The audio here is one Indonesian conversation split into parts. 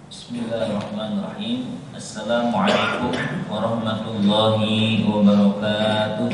Bismillahirrahmanirrahim. Assalamualaikum warahmatullahi wabarakatuh.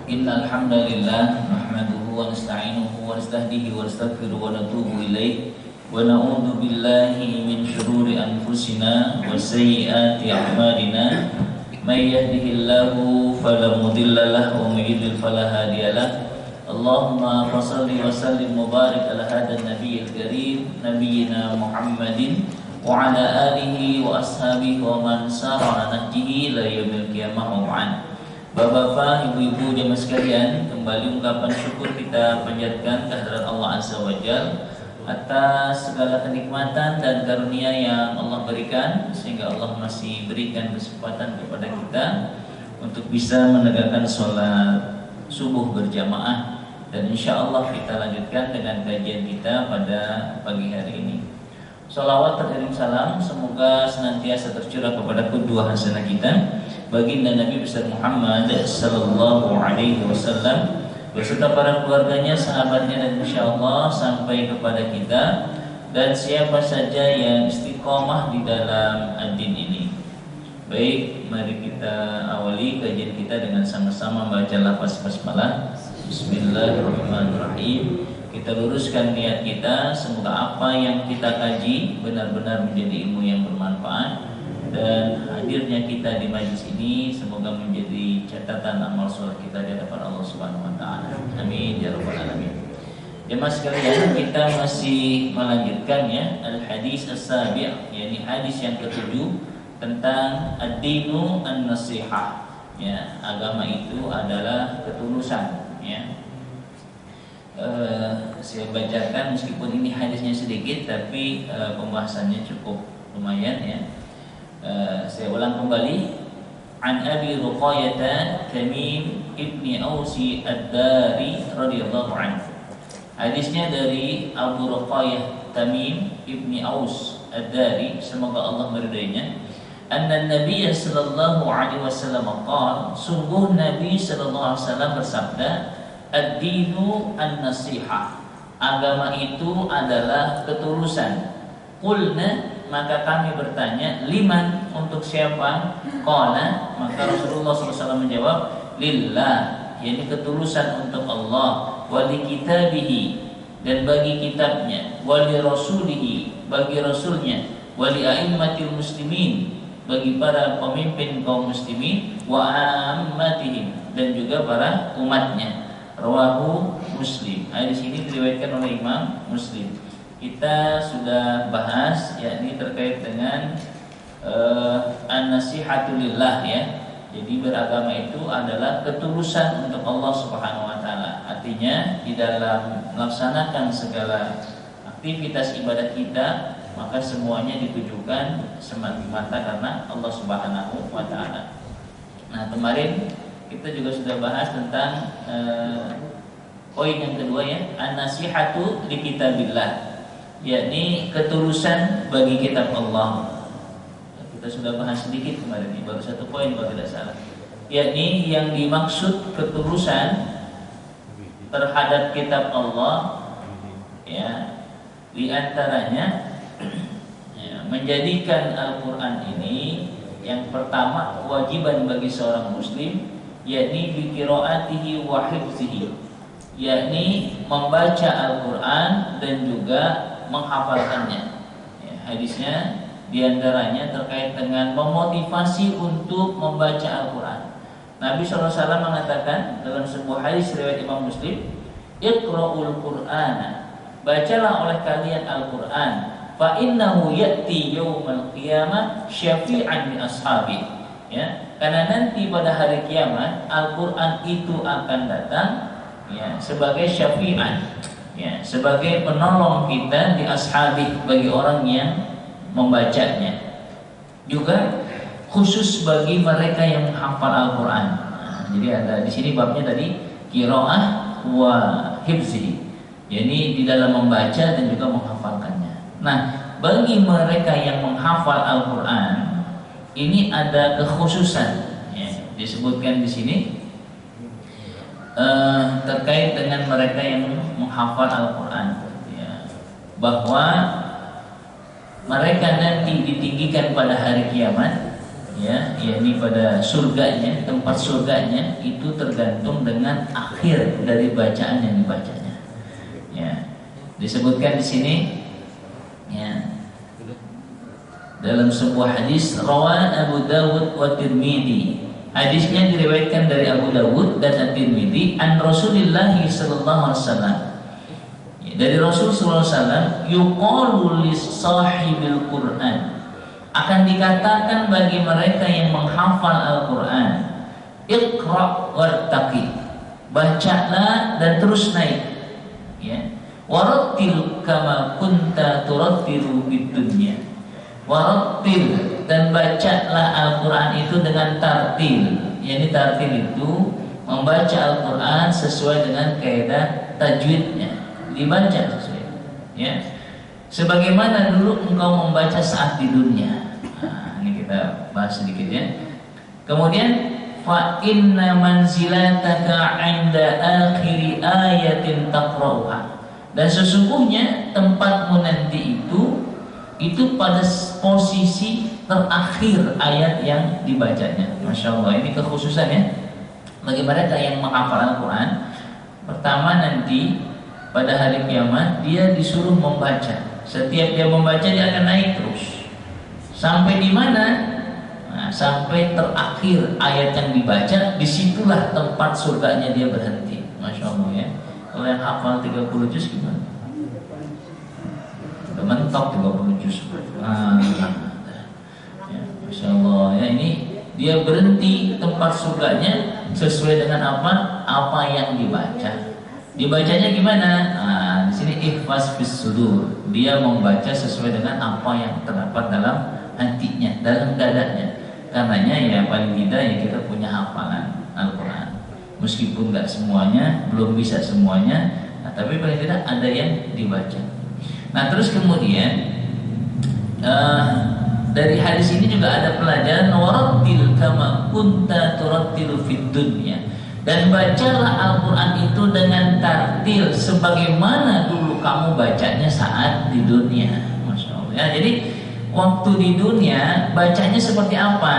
Innal hamdalillah nahmaduhu wa nasta'inuhu wa nastahdihi wa nastaghfiruhu wa natubu ilaih wa na'udzu billahi min shururi anfusina wa sayyiati a'malina. May yahdihillahu fala mudilla lahu wa may yudlil fala hadiya lahu. Allahumma fassalli wa sallim mubarak ala hadan nabiyil karim nabiyina Muhammadin wa ala alihi wa ashabihi wa man sara ala nahjihi ila yaumil qiyamah wa ba'd. Bapak-bapak, ibu-ibu jemaah sekalian, kembali ungkapan syukur kita panjatkan kehadirat Allah Azza wa Jalla atas segala kenikmatan dan karunia yang Allah berikan, sehingga Allah masih berikan kesempatan kepada kita untuk bisa menegakkan sholat subuh berjamaah. Dan insya Allah kita lanjutkan dengan kajian kita pada pagi hari ini. Sholawat teriring salam semoga senantiasa tercurah kepada kedua hasanah kita, baginda Nabi besar Muhammad sallallahu alaihi wasallam beserta para keluarganya, sahabatnya, dan insya Allah sampai kepada kita dan siapa saja yang istiqomah di dalam ad-din ini. Baik, mari kita awali kajian kita dengan sama-sama baca lafaz basmalah. Bismillahirrahmanirrahim. Kita luruskan niat kita, semoga apa yang kita kaji benar-benar menjadi ilmu yang bermanfaat, dan hadirnya kita di majlis ini semoga menjadi catatan amal soleh kita di hadapan Allah Subhanahu wa taala. Amin ya rabbal alamin. Jemaah sekalian, kita masih melanjutkan ya al-hadis as-sabi', yakni hadis yang ketujuh tentang ad-dinu an-nasihah. Ya, agama itu adalah ketulusan. Ya. Saya bacakan meskipun ini hadisnya sedikit, tapi pembahasannya cukup lumayan ya. Saya ulang kembali. An Abi Ruqayyah Tamim ibni Ausi ad-Dari radhiyallahu anhu. Hadisnya dari Abu Ruqayyah Tamim ibni Aus ad-Dari, semoga Allah meridainya. Anna Nabi sallallahu alaihi wasallam qala, sungguh Nabi sallallahu alaihi wasallam bersabda, ad-dinu an-nasihah, agama itu adalah ketulusan. Qulna, maka kami bertanya, liman, untuk siapa? Qala, maka Rasulullah SAW menjawab, lillah, yakni ketulusan untuk Allah, wali kitabihi, dan bagi kitabnya, wali rasulihi, bagi rasulnya, wali a'immatil muslimin, bagi para pemimpin kaum muslimin, wa ammatihim, dan juga para umatnya. Rawahu Muslim. Hadis ini diriwayatkan oleh Imam Muslim. Kita sudah bahas yakni terkait dengan an-nasihatu lillah ya. Jadi beragama itu adalah ketulusan untuk Allah Subhanahu wa taala. Artinya di dalam melaksanakan segala aktivitas ibadah kita, maka semuanya ditujukan semata-mata karena Allah Subhanahu wa taala. Nah, kemarin kita juga sudah bahas tentang poin yang kedua ya, an-nasihatu li kitabillah, yakni ketulusan bagi kitab Allah. Kita sudah bahas sedikit kemarin ini, baru satu poin kalau tidak salah. Yakni yang dimaksud ketulusan terhadap kitab Allah ya, di antaranya ya, menjadikan Al-Qur'an ini yang pertama kewajiban bagi seorang muslim, yakni bi qiraatihi wa hifzihi, yakni membaca Al-Qur'an dan juga menghafalkannya. Ya, hadisnya diantaranya terkait dengan memotivasi untuk membaca Al-Qur'an. Nabi SAW mengatakan dalam sebuah hadis riwayat Imam Muslim, Iqra'ul Qur'ana, bacalah oleh kalian Al-Qur'an, fa innahu ya'ti yaumal qiyamah syafi'an li ashabi. Ya, karena nanti pada hari kiamat Al-Qur'an itu akan datang ya sebagai syafi'an, ya sebagai penolong kita di ashabi, bagi orang yang membacanya. Juga khusus bagi mereka yang menghafal Al-Qur'an. Nah, jadi ada di sini babnya tadi qiraah wa hifzi. Jadi di dalam membaca dan juga menghafalkannya. Nah, bagi mereka yang menghafal Al-Qur'an ini ada kekhususan ya, disebutkan di sini terkait dengan mereka yang menghafal Al-Qur'an ya. bahwa mereka nanti ditinggikan pada hari kiamat, ya, yakni pada surganya, tempat surganya itu tergantung dengan akhir dari bacaan yang dibacanya. Ya, disebutkan di sini, ya, dalam sebuah hadis rawan Abu Dawud wa Tirmidzi. Hadisnya diriwayatkan dari Abu Dawud dan At-Tirmidzi an Rasulillah sallallahu alaihi wasallam. Dari Rasul sallallahu alaihi wasallam, yuqalu lis sahibil Qur'an, akan dikatakan bagi mereka yang menghafal Al-Qur'an, iqra wartaqi, bacalah dan terus naik, ya. Warattil kama kunta turattilu bid dunya. Warattil, dan bacalah Al-Qur'an itu dengan tartil. Yani tartil itu membaca Al-Qur'an sesuai dengan kaidah tajwidnya, dibaca sesuai, ya. Sebagaimana dulu engkau membaca saat di dunia. Nah, ini kita bahas sedikit, ya. Kemudian fa inna manzilataka 'inda akhiri ayatin taqra'uha. Dan sesungguhnya tempatmu nanti itu pada posisi terakhir ayat yang dibacanya. Masya Allah, ini kekhususannya bagi mereka yang menghafal Al-Quran. Pertama, nanti pada hari kiamat dia disuruh membaca. Setiap dia membaca dia akan naik terus. Sampai di mana? Nah, sampai terakhir ayat yang dibaca, disitulah tempat surganya dia berhenti. Masya Allah, ya. Kalau yang hafal 30 juz gimana? Udah mentok 30 juz. Ya, Masya Allah, ya, ini dia berhenti tempat surganya sesuai dengan apa yang dibaca. Dibacanya gimana? Nah, di sini ihfaz fis sudur. Dia membaca sesuai dengan apa yang terdapat dalam hatinya, dalam dadanya. Karenanya ya paling tidak ya kita punya hafalan Al-Quran. Meskipun nggak semuanya, belum bisa semuanya, nah, tapi paling tidak ada yang dibaca. Nah, terus kemudian dari hadis ini juga ada pelajaran warattil kama kunta turattilu fid dunya. Dan bacalah Al-Quran itu dengan tartil sebagaimana dulu kamu bacanya saat di dunia. Masya Allah, ya. Jadi waktu di dunia bacanya seperti apa?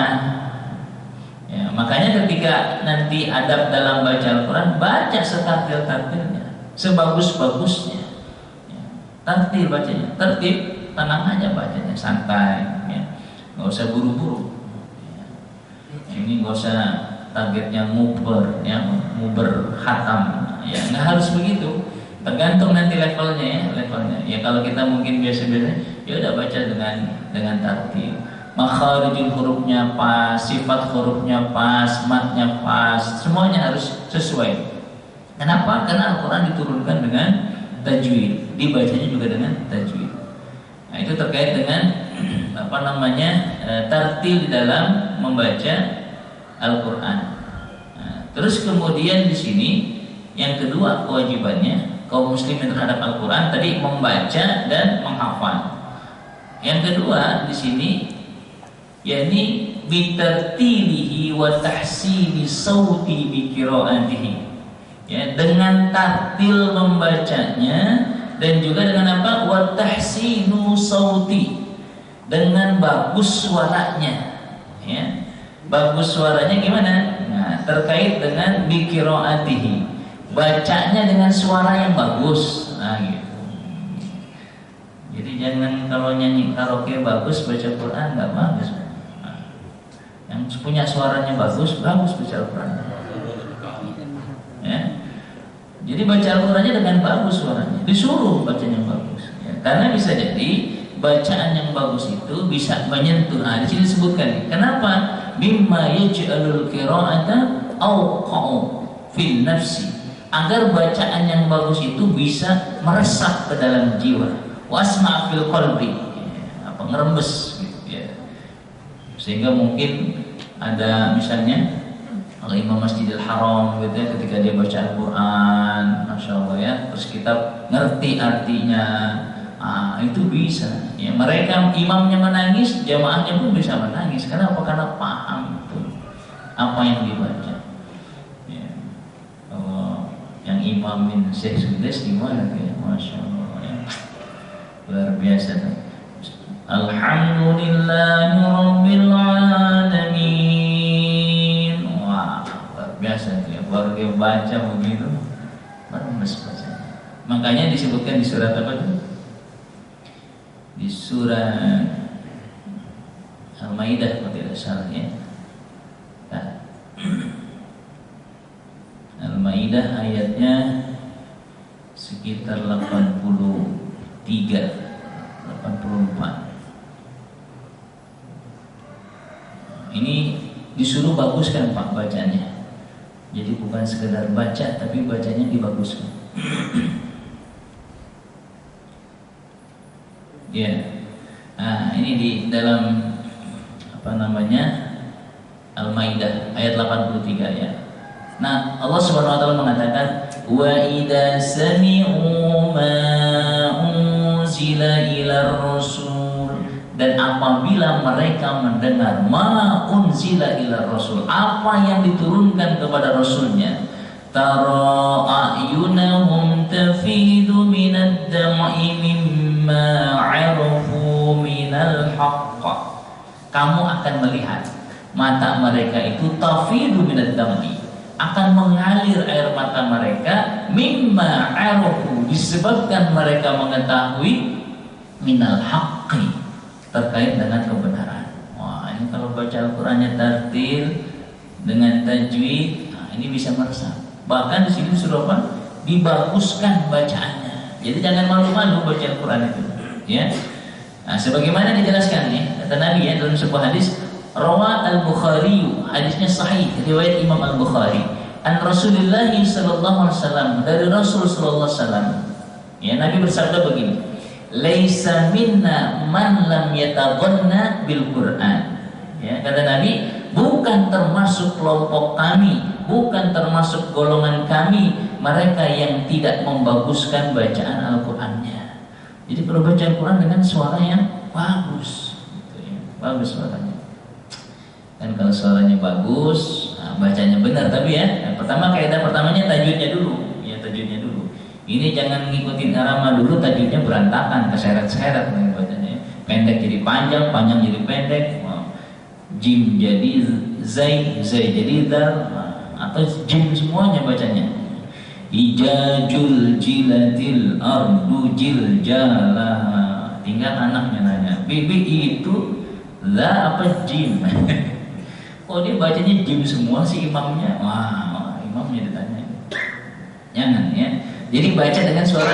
Ya, makanya ketika nanti adab dalam baca Al-Quran, baca setartil-tartilnya, sebagus-bagusnya, ya. Tartil bacanya, tertib, tenang aja bacanya, santai, ya. Nggak usah buru-buru, ya. Ini nggak usah targetnya nguber, ya, nguber khatam, ya, nggak harus begitu. Tergantung nanti levelnya, ya, levelnya. Ya kalau kita mungkin biasa-biasa, ya udah baca dengan tartil. Makharijul hurufnya pas, sifat hurufnya pas, matnya pas, semuanya harus sesuai. Kenapa? Karena Al-Quran diturunkan dengan tajwid, dibacanya juga dengan tajwid. Nah, itu terkait dengan tartil di dalam membaca Al-Quran. Nah, terus kemudian di sini yang kedua kewajibannya kaum muslimin terhadap Al-Quran tadi membaca dan menghafal. Yang kedua di sini yakni bitartilihi wa tahsini sauti bi qiraatihi, ya, dengan tartil membacanya dan juga dengan apa? Wa tahsinu sauti, dengan bagus suaranya, ya. Bagus suaranya gimana? Nah, terkait dengan bi qiraatihi, bacanya dengan suara yang bagus. Nah, gitu. Jadi jangan kalau nyanyi karaoke bagus, baca Quran nggak bagus. Yang punya suaranya bagus baca Al-Quran, ya. Jadi baca Al-Qurannya dengan bagus suaranya, disuruh bacanya bagus, ya. Karena bisa jadi bacaan yang bagus itu bisa menyentuh. Nah, di sini disebutkan kenapa mimma yaj'alul qira'ata awqa'u fil nafsi, agar bacaan yang bagus itu bisa meresap ke dalam jiwa, wasma' fil qalbi, ya, ngerembes gitu, ya. Sehingga mungkin ada misalnya kalau Imam Masjidil Haram gitu, ya, ketika dia baca Al-Quran, Masya Allah, ya, terus kita ngerti artinya, itu bisa, ya. Mereka imamnya menangis, jamaahnya pun bisa menangis. Kenapa? Karena paham itu apa yang dibaca, ya. Kalau yang imamin Syekh Sudes gimana, ya? Masya Allah, ya. Alhamdulillahi Rabbil Alamin. Wah, luar biasa ya. Baru dia baca begitu, lemes bacanya. Makanya disebutkan di surat apa itu? Di surat Al-Maidah kalau tidak salah ya. Nah, Al-Maidah ayatnya sekitar 84. Ini disuruh baguskan Pak bacanya. Jadi bukan sekedar baca, tapi bacanya dibaguskan. Ya. Nah, ini di dalam apa namanya? Al-Maidah ayat 83 ya. Nah, Allah Subhanahu wa taala mengatakan wa idza sami'u ma unzila ilar rasul, dan apabila mereka mendengar ma unzila ilar rasul, apa yang diturunkan kepada rasulnya, tara a'yunahum tafidu minad dam'i mimma 'arafu minal haqq, kamu akan melihat mata mereka itu tafidu minad dam'i, akan mengalir air mata mereka, mimma 'arafu, disebabkan mereka mengetahui minal haqqi, terkait dengan kebenaran. Wah, ini kalau baca Al-Qur'annya tartil dengan tajwid, nah ini bisa meresap. Bahkan di sini disuruh apa? Dibaguskan bacaannya. Jadi jangan malu-malu baca Al-Qur'an itu, ya. Nah, sebagaimana dijelaskan ya, kata Nabi ya dalam sebuah hadis, rawa Al-Bukhari, hadisnya sahih, riwayat Imam Al-Bukhari, an Rasulullah sallallahu alaihi wasallam, dari Rasul sallallahu alaihi wasallam. Ya, Nabi bersabda begini, laisa minna man lam yataghanna bil Qur'an. Ya, kata Nabi, bukan termasuk kelompok kami, bukan termasuk golongan kami mereka yang tidak membaguskan bacaan Al-Qur'annya. Jadi kalau baca Al-Qur'an dengan suara yang bagus, gitu ya. Bagus suaranya. Dan kalau suaranya bagus, nah, bacanya benar. Tapi ya, yang pertama kaidah pertamanya tajwidnya dulu, ya tajwidnya dulu. Ini jangan ngikutin irama dulu, tajwidnya berantakan, keseret-seret bacanya. Pendek jadi panjang, panjang jadi pendek. Jim jadi zai, zai jadi dal, atau jim semuanya bacanya. Ijajul jilatil ardu jiljalaha. Tinggal anaknya nanya, bibi itu la apa jim? Oh dia bacanya jim semua sih imamnya. Wah, imamnya ditanya. Jangan ya. Jadi baca dengan suara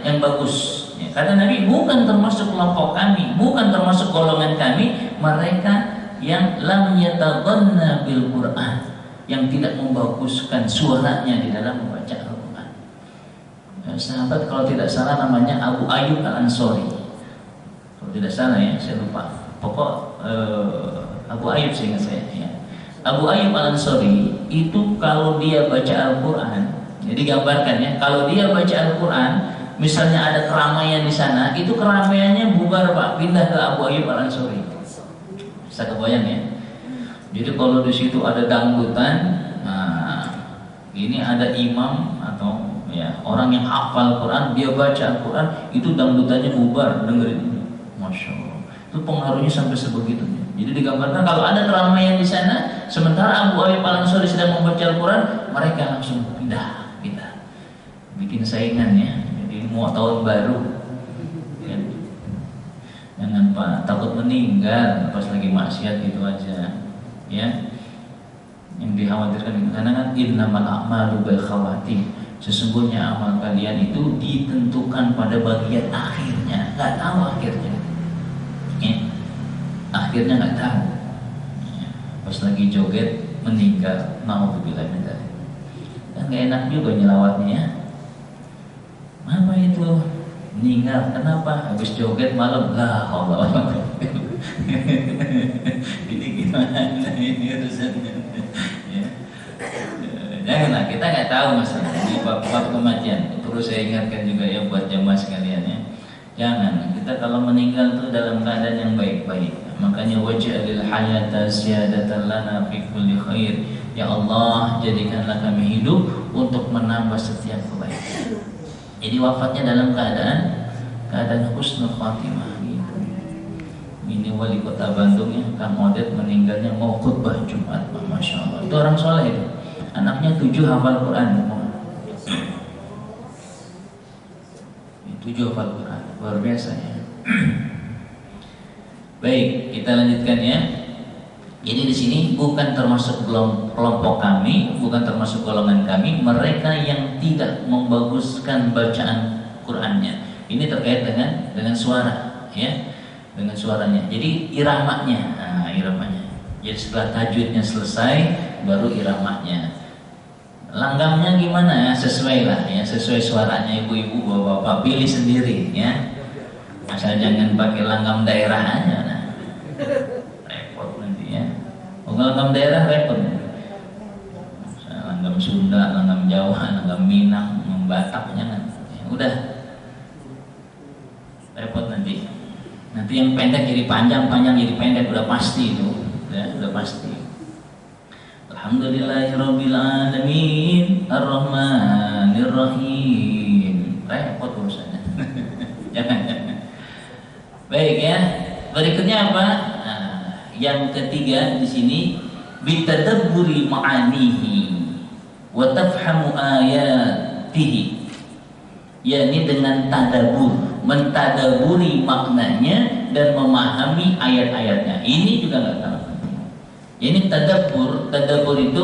yang bagus. Ya, kata Nabi, bukan termasuk kelompok kami, bukan termasuk golongan kami mereka yang lam yataghanna bil Qur'an, yang tidak membaguskan suaranya di dalam membaca Al-Qur'an. Ya, sahabat kalau tidak salah namanya Abu Ayyub Al-Ansari. Kalau tidak salah ya, saya lupa. Pokok Abu Ayyub seingat saya ya. Abu Ayyub Al-Ansari itu kalau dia baca Al-Qur'an, jadi gambarkan ya, kalau dia baca Al-Qur'an, misalnya ada keramaian di sana, itu keramaiannya bubar Pak, pindah ke Abu Ayyub Al-Ansari. Bisa kebayang ya. Jadi kalau di situ ada dangdutan, nah ini ada imam atau ya orang yang hafal Quran, dia baca Al-Quran, itu dangdutannya bubar, dengerin ini. Masya Allah. Itu pengaruhnya sampai sebegitunya. Jadi digambarkan kalau ada keramaian di sana, sementara Abu Ayyub Al-Ansari sedang membaca Al-Quran, mereka langsung pindah, bikin saingan ya. Jadi mau tahun baru, ya. Jangan Pak, takut meninggal pas lagi maksiat gitu aja, ya. Yang dikhawatirkan karena kan innamal a'malu bil khawatim. Sesungguhnya amal kalian itu ditentukan pada bagian akhirnya, nggak tahu akhirnya. Ya. Akhirnya nggak tahu. Ya. Pas lagi joget meninggal, naudzubillah min dzalik. Kan nggak enak juga nyelawatnya ya. Apa itu meninggal? Kenapa? Habis joget malam lah Allah. Ini gimana ini urusannya? Ya. Janganlah, kita nggak tahu masalah ini bab kematian. Perlu saya ingatkan juga ya buat jamaah sekalian ya. Jangan, kita kalau meninggal itu dalam keadaan yang baik-baik. Makanya waj'alil hayata ziyadatan lana fi kulli khair. Ya Allah, jadikanlah kami hidup untuk menambah setiap kebaikan. Jadi wafatnya dalam keadaan husnul khatimah gitu. Ini wali kota Bandung ya, Kang Odet meninggalnya mau khutbah Jumat, masya Allah. Itu orang soleh itu, anaknya 7 hafal Quran, 7 hafal Quran, luar biasa ya. Baik, kita lanjutkan ya. Jadi di sini bukan termasuk kelompok kami, bukan termasuk golongan kami, mereka yang tidak membaguskan bacaan Qurannya. Ini terkait dengan suara ya. Dengan suaranya, jadi iramanya, iramanya. Jadi setelah tajwidnya selesai, baru iramanya. Langgamnya gimana? Sesuai lah ya, sesuai suaranya ibu-ibu, bapak-bapak pilih sendiri ya. Asal jangan pakai langgam daerah aja, nah. Repot nanti ya. Langgam daerah repot. Langgam Sunda, langgam Jawa, langgam Minang, langgam Batak jangan. Ya, udah repot nanti. Nanti yang pendek jadi panjang, panjang jadi pendek, udah pasti itu, ya, udah pasti. Alhamdulillahirabbil alamin, arrahmanir rahim. Repot urusannya. Jangan. Baik ya. Berikutnya apa? Nah, yang ketiga di sini bitadabburi ma'anihi wa tafhamu ayatihi. Yakni dengan tadabbur, mentadaburi maknanya dan memahami ayat-ayatnya. Ini juga nggak kalah penting. Ini tadabbur itu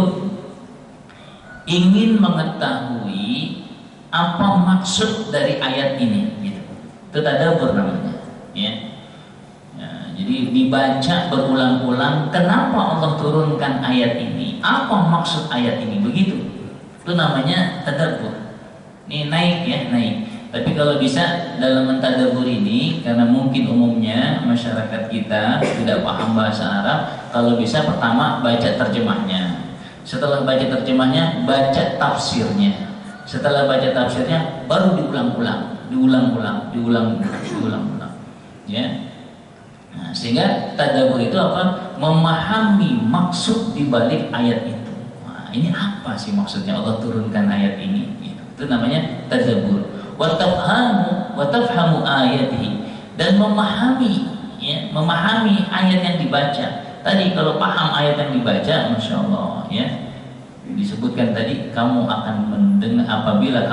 ingin mengetahui apa maksud dari ayat ini, gitu. Itu tadabbur namanya, ya. Ya, jadi dibaca berulang-ulang. Kenapa Allah turunkan ayat ini? Apa maksud ayat ini? Begitu. Itu namanya tadabbur. Ini naik ya, naik. Tapi kalau bisa dalam mentadabur ini, karena mungkin umumnya masyarakat kita tidak paham bahasa Arab, kalau bisa pertama baca terjemahnya. Setelah baca terjemahnya, baca tafsirnya. Setelah baca tafsirnya, baru diulang-ulang. Ya. Nah, sehingga tadabbur itu apa? Memahami maksud di balik ayat itu. Nah, ini apa sih maksudnya Allah turunkan ayat ini? Itu namanya tadabbur. Wa tafhamu ayatihi, dan memahami ya, memahami ayat yang dibaca. Tadi kalau paham ayat yang dibaca, masya Allah ya, disebutkan tadi kamu akan mendengar apabila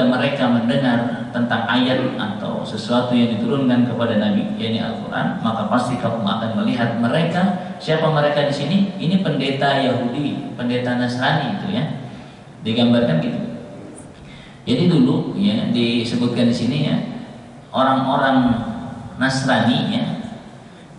mereka mendengar tentang ayat atau sesuatu yang diturunkan kepada Nabi, yakni Al-Quran, maka pasti kamu akan melihat mereka. Siapa mereka di sini? Ini pendeta Yahudi, pendeta Nasrani itu ya, digambarkan gitu. Jadi dulu ya disebutkan di sini ya, orang-orang Nasrani ya,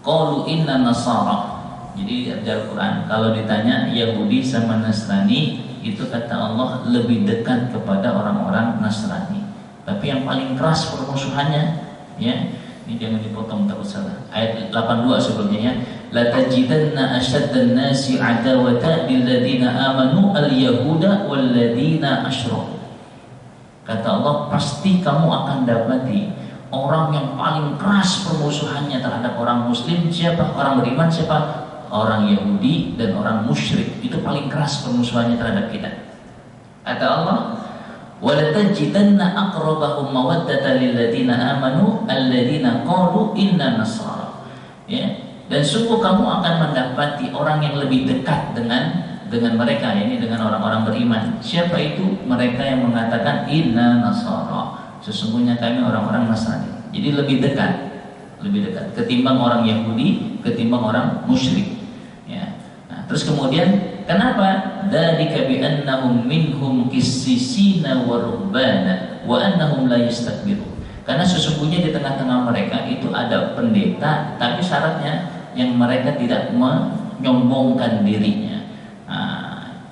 qalu inna nasara. Jadi di Al-Quran kalau ditanya Yahudi sama Nasrani, itu kata Allah lebih dekat kepada orang-orang Nasrani. Tapi yang paling keras permusuhannya ya, ini jangan dipotong terus salah. Ayat 82 sebelumnya ya, la tajidanna asyaddan nasi adawata lil ladzina amanu al-yahuda wal ladzina asyraku. Kata Allah, pasti kamu akan dapati orang yang paling keras permusuhannya terhadap orang muslim. Siapa? Orang beriman. Siapa? Orang Yahudi dan orang musyrik. Itu paling keras permusuhannya terhadap kita. Kata Allah, walatajidanna aqrabahum mawaddatan lil ladzina amanu alladzina qalu inna nasara. Ya, dan sungguh kamu akan mendapati orang yang lebih dekat dengan mereka, ini dengan orang-orang beriman. Siapa itu? Mereka yang mengatakan inna nasara, sesungguhnya kami orang-orang Nasrani. Jadi lebih dekat ketimbang orang Yahudi, ketimbang orang musyrik ya. Nah, terus kemudian kenapa? Dzalika bi annahum minhum qissisina wa rubbana wa annahum la yastakbirun. Karena sesungguhnya di tengah-tengah mereka itu ada pendeta, tapi syaratnya yang mereka tidak menyombongkan dirinya. Nah,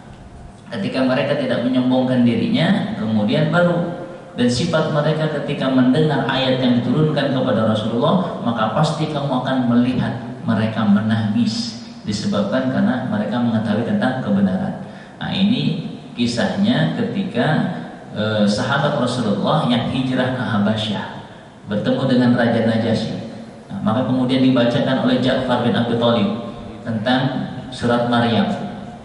ketika mereka tidak menyombongkan dirinya, kemudian baru, dan sifat mereka ketika mendengar ayat yang diturunkan kepada Rasulullah, maka pasti kamu akan melihat mereka menangis disebabkan karena mereka mengetahui tentang kebenaran. Nah, ini kisahnya ketika sahabat Rasulullah yang hijrah ke Habasyah bertemu dengan Raja Najasyi. Nah, maka kemudian dibacakan oleh Ja'far bin Abi Thalib tentang surat Maryam.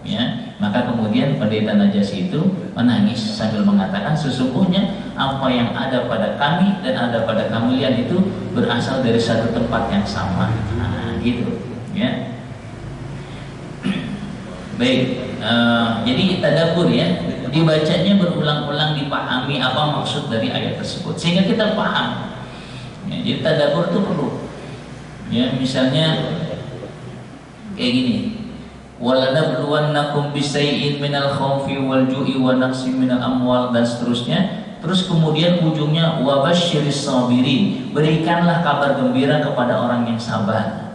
Ya, Maka kemudian pendeta Najasyi itu menangis sambil mengatakan, sesungguhnya apa yang ada pada kami dan ada pada kalian itu berasal dari satu tempat yang sama. Nah, gitu ya. Baik, jadi tadabbur ya, dibacanya berulang-ulang, dipahami apa maksud dari ayat tersebut sehingga kita paham ya. Jadi tadabbur itu perlu ya. Misalnya kayak gini, walanabluwannakum bisayyin minal khawfi wal ju'i wa naqsin minal amwal, dan seterusnya. Terus kemudian ujungnya wabasyiris sabirin, berikanlah kabar gembira kepada orang yang sabar.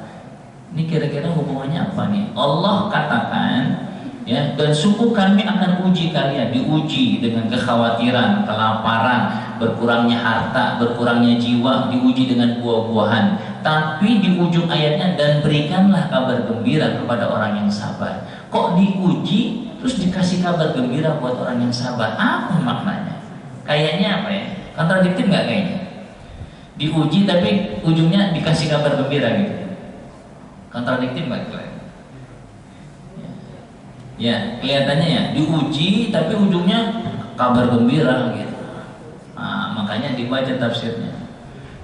Ini kira-kira hubungannya apa nih? Allah katakan ya, dan sungguh kami akan uji kalian, diuji dengan kekhawatiran, kelaparan, berkurangnya harta, berkurangnya jiwa, diuji dengan buah-buahan. Tapi di ujung ayatnya, dan berikanlah kabar gembira kepada orang yang sabar. Kok diuji terus dikasih kabar gembira buat orang yang sabar? Apa maknanya? Kayaknya apa ya? Kontradiktif nggak kayaknya? Diuji tapi ujungnya dikasih kabar gembira gitu. Kontradiktif nggak kalian? Ya, kelihatannya ya, diuji tapi ujungnya kabar gembira gitu. Nah, makanya dibaca tafsirnya.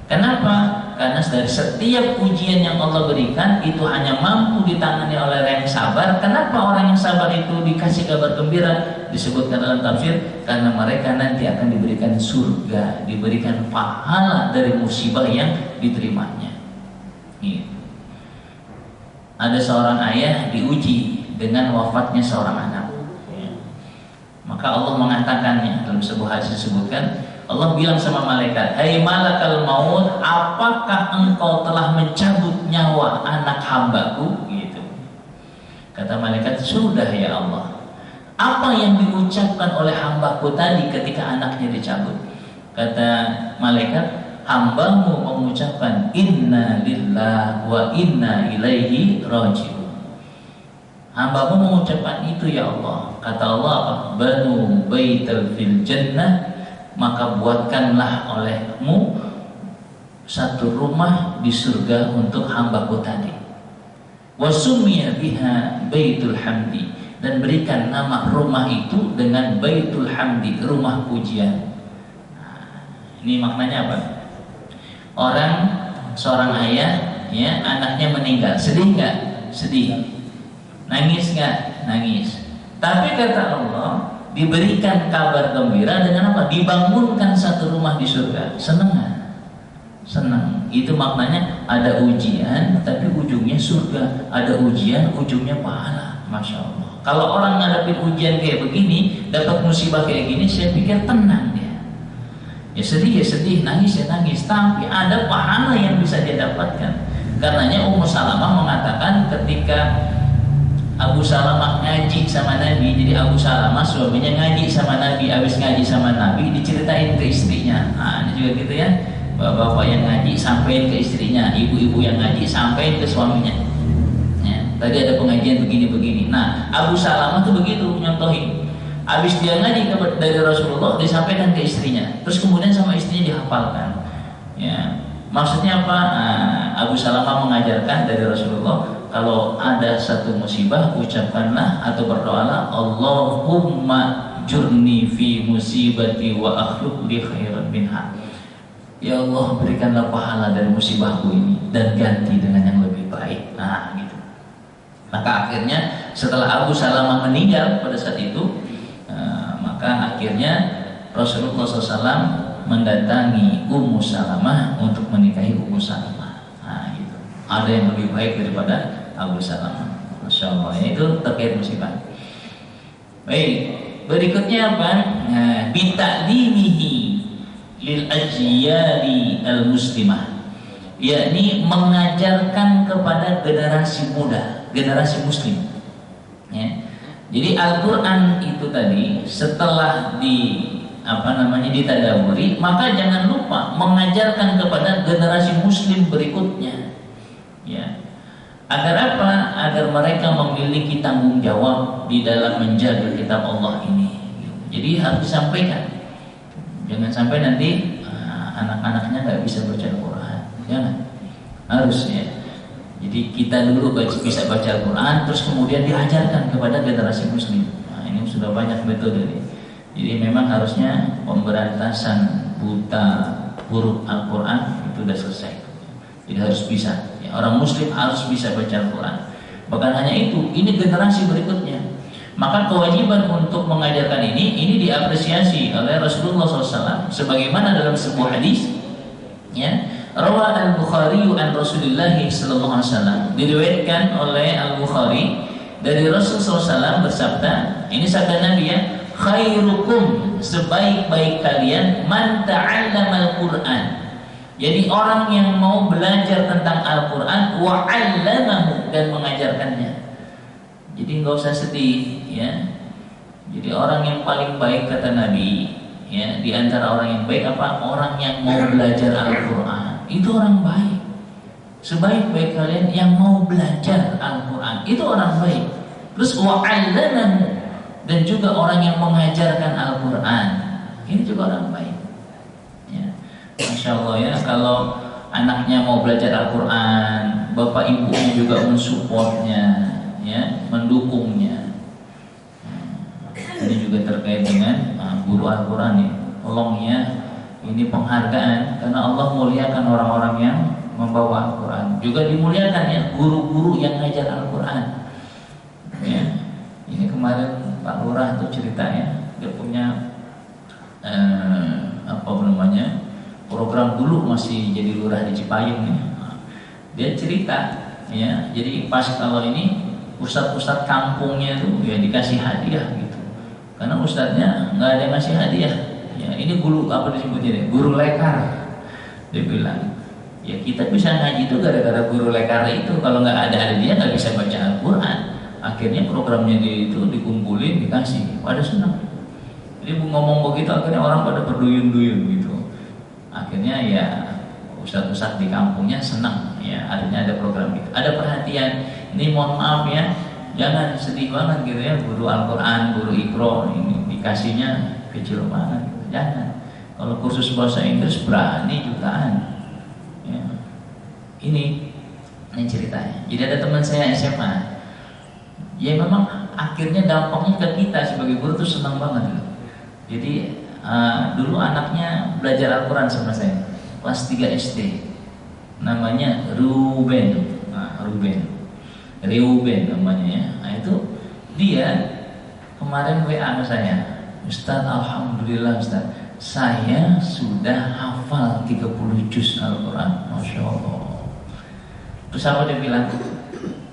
Kenapa? Karena dari setiap ujian yang Allah berikan itu hanya mampu ditangani oleh orang yang sabar. Kenapa orang yang sabar itu dikasih kabar gembira? Disebutkan dalam tafsir, karena mereka nanti akan diberikan surga, diberikan pahala dari musibah yang diterimanya. Gitu. Ada seorang ayah diuji dengan wafatnya seorang anak. Maka Allah mengatakannya dalam sebuah hadis disebutkan, Allah bilang sama malaikat, "Hai malakal maut, apakah engkau telah mencabut nyawa anak hambaku?" Gitu. Kata malaikat, "Sudah ya Allah." Apa yang diucapkan oleh hambaku tadi ketika anaknya dicabut? Kata malaikat, hambamu mengucapkan, "Inna lillahi wa inna ilaihi raji'un." Hambamu mengucapkan itu ya Allah. Kata Allah apa? "Banu baital fil jannah," maka buatkanlah olehmu satu rumah di surga untuk hambaku tadi. Wasummiya biha baitul hamdi, dan berikan nama rumah itu dengan baitul hamdi, rumah pujian. Nah, ini maknanya apa? Seorang ayah ya, anaknya meninggal, sedih nggak? Sedih. Nangis nggak? Nangis. Tapi kata Allah, diberikan kabar gembira dengan apa? Dibangunkan satu rumah di surga. Senang nggak? Senang. Itu maknanya ada ujian tapi ujungnya surga, ada ujian ujungnya pahala. Masya Allah. Kalau orang ngadepin ujian kayak begini, dapat musibah kayak gini, saya pikir tenang dia. Ya sedih, nangis ya nangis, tapi ada pahala yang bisa dia dapatkan. Karenanya Ummu Salamah mengatakan ketika Abu Salamah ngaji sama Nabi, jadi Abu Salamah suaminya ngaji sama Nabi, habis ngaji sama Nabi diceritain ke istrinya. Nah, ini juga gitu ya, bapak-bapak yang ngaji sampaikan ke istrinya, ibu-ibu yang ngaji sampaikan ke suaminya. Ya, tadi ada pengajian begini-begini. Nah, Abu Salamah tuh begitu nyontohin. Habis dia ngaji dari Rasulullah, disampaikan ke istrinya. Terus kemudian sama istrinya dihafalkan. Ya, maksudnya apa? Nah, Abu Salamah mengajarkan dari Rasulullah, kalau ada satu musibah, ucapkanlah atau berdoalah, Allahumma jurni fi musibati wa akhluf li khairan minha. Ya Allah, berikanlah pahala dari musibahku ini dan ganti dengan yang lebih baik. Nah, gitu. Maka akhirnya setelah Abu Salamah meninggal pada saat itu, maka akhirnya Rasulullah SAW mendatangi Ummu Salamah untuk menikahi Ummu Salamah. Nah, gitu. Ada yang lebih baik daripada Abu Salamah. Masya Allah, itu terkait musibah. Baik, berikutnya apa? Nah, bita'limihi lil ajyali al muslimah, yakni mengajarkan kepada generasi muda, generasi muslim. Ya. Jadi Al-Quran itu tadi setelah ditadaburi, maka jangan lupa mengajarkan kepada generasi muslim berikutnya. Ya. Agar apa? Agar mereka memiliki tanggung jawab di dalam menjaga kitab Allah ini. Jadi harus disampaikan. Jangan sampai nanti anak-anaknya nggak bisa baca Al-Quran. Jangan. Harus ya. Jadi kita dulu bisa baca Al-Quran, terus kemudian diajarkan kepada generasi muslim. Nah, ini sudah banyak metode nih. Jadi memang harusnya pemberantasan buta huruf Al-Quran itu sudah selesai. Jadi harus bisa. Ya, orang muslim harus bisa baca Al-Quran. Bahkan hanya itu, ini generasi berikutnya. Maka kewajiban untuk mengajarkan ini diapresiasi oleh Rasulullah SAW. Sebagaimana dalam sebuah hadis, ya, Rawa al-Bukhari an Rasulullah sallallahu alaihi wasallam, diriwayatkan oleh Al-Bukhari dari Rasulullah SAW bersabda, ini sabda Nabi ya, khairukum, sebaik-baik kalian, man ta'allama al-Quran. Jadi orang yang mau belajar tentang Al-Quran wa 'allamahu, dan mengajarkannya. Jadi nggak usah sedih ya. Jadi orang yang paling baik kata Nabi ya, di antara orang yang baik apa? Orang yang mau belajar Al-Quran. Itu orang baik. Sebaik-baik kalian yang mau belajar Al-Quran, itu orang baik. Terus wa'allamahu, dan juga orang yang mengajarkan Al-Quran, ini juga orang baik ya. Masya Allah ya, kalau anaknya mau belajar Al-Quran, bapak ibunya juga mensupportnya ya, mendukungnya. Ini juga terkait dengan guru Al-Quran ya. Tolong ya, ini penghargaan karena Allah muliakan orang-orang yang membawa Al-Quran. Juga dimuliakan ya guru-guru yang ngajar Al-Quran. Ya. Ini kemarin Pak Lurah tuh cerita ya, dia punya program dulu masih jadi lurah di Cipayung nih. Dia cerita ya, jadi pas kalau ini ustadz-ustadz kampungnya tuh ya dikasih hadiah gitu. Karena ustadznya nggak ada yang ngasih hadiah. Ya, ini guru apa disebutnya deh? Guru lekar. Dia bilang, ya kita bisa ngaji itu gara-gara guru lekar itu. Kalau nggak ada dia nggak bisa baca Al-Quran. Akhirnya programnya itu dikumpulin, dikasih, pada senang. Jadi ngomong begitu akhirnya orang pada berduyun-duyun gitu. Akhirnya ya ustadz-ustadz di kampungnya senang ya, akhirnya ada program gitu. Ada perhatian. Ini mohon maaf ya, jangan sedih banget gitu ya, guru Al-Quran, guru Iqra ini dikasihnya kecil banget. Jangan. Kalau kursus bahasa Inggris berani jutaan. Ya. Ini ceritanya. Jadi ada teman saya SMA. Ya memang akhirnya dampaknya ke kita sebagai guru tuh senang banget. Jadi dulu anaknya belajar Al-Quran sama saya, kelas 3 SD. Namanya Ruben. Ruben namanya ya. Nah, itu dia kemarin WA ke saya. Ustaz, alhamdulillah Ustaz, saya sudah hafal 30 juz Al-Quran. Masya Allah. Terus apa dia bilang?